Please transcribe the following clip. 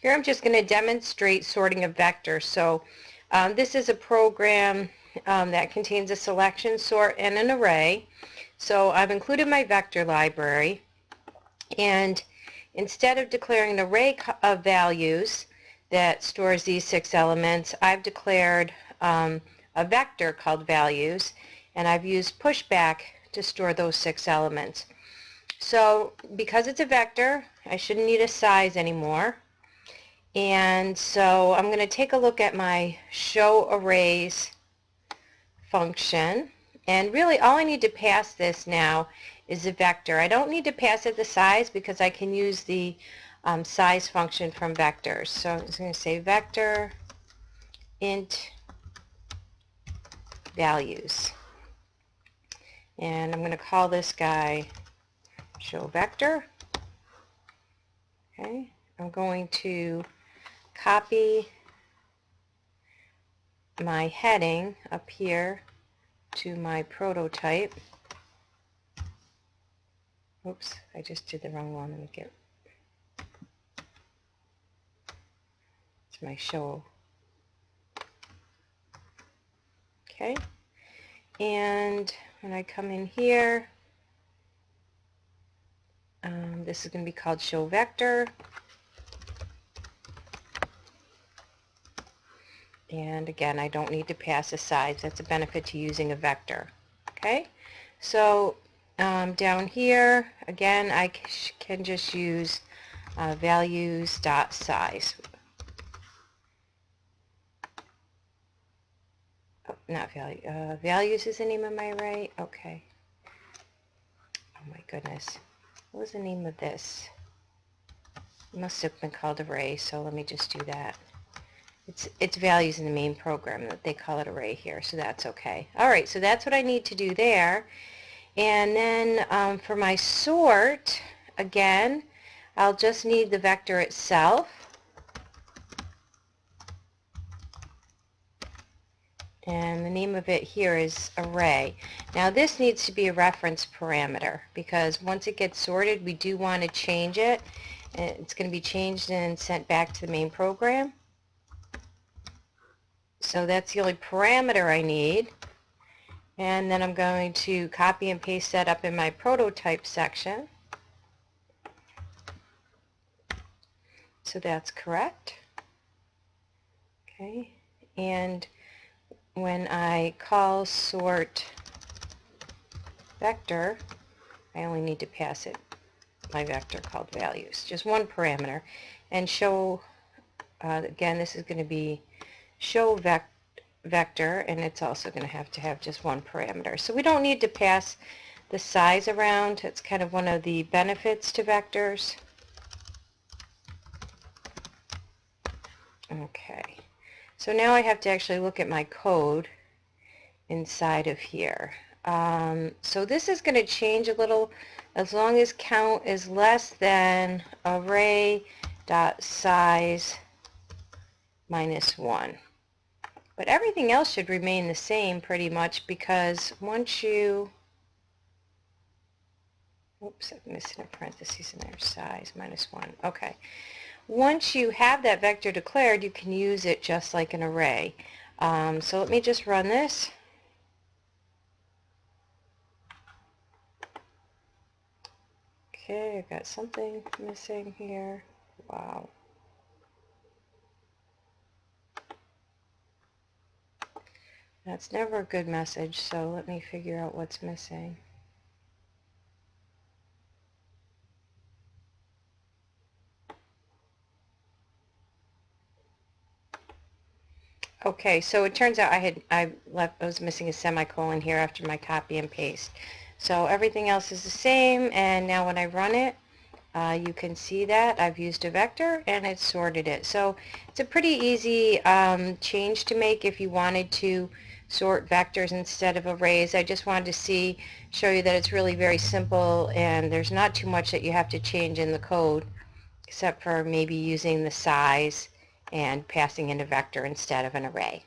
Here I'm just going to demonstrate sorting of vectors. So this is a program that contains a selection, sort, and an array. So I've included my vector library, and instead of declaring an array of values that stores these 6 elements, I've declared a vector called values, and I've used pushback to store those 6 elements. So because it's a vector, I shouldn't need a size anymore. And so I'm going to take a look at my show arrays function, and really all I need to pass this now is a vector. I don't need to pass it the size because I can use the size function from vectors. So I'm just going to say vector int values, and I'm going to call this guy show vector. Okay, I'm going to copy my heading up here to my prototype. Oops, I just did the wrong one. Let me get, it's my show. Okay, and when I come in here, this is going to be called show vector. And again, I don't need to pass a size. That's a benefit to using a vector. Okay, so down here, again, I can just use values.size. Oh, not value. Values is the name of my array. Okay. Oh my goodness. What was the name of this? It must have been called array, so let me just do that. It's values in the main program that they call it array here, so that's okay. Alright, so that's what I need to do there. And then for my sort, again, I'll just need the vector itself. And the name of it here is array. Now this needs to be a reference parameter because once it gets sorted, we do want to change it. And it's going to be changed and sent back to the main program. So that's the only parameter I need. And then I'm going to copy and paste that up in my prototype section. So that's correct. Okay, and when I call sort vector, I only need to pass it my vector called values, just one parameter. And show, again, this is going to be show vector, and it's also going to have just one parameter. So we don't need to pass the size around. It's kind of one of the benefits to vectors. Okay, so now I have to actually look at my code inside of here. So this is going to change a little as long as count is less than array.size minus 1. But everything else should remain the same pretty much because once you, oops, I'm missing a parentheses in there, size minus 1. Okay. Once you have that vector declared, you can use it just like an array. So let me just run this. Okay, I've got something missing here. Wow. That's never a good message, so let me figure out what's missing. Okay, so it turns out I was missing a semicolon here after my copy and paste. So everything else is the same, and now when I run it, you can see that I've used a vector and it's sorted it. So it's a pretty easy change to make if you wanted to sort vectors instead of arrays. I just wanted to show you that it's really very simple and there's not too much that you have to change in the code except for maybe using the size and passing in a vector instead of an array.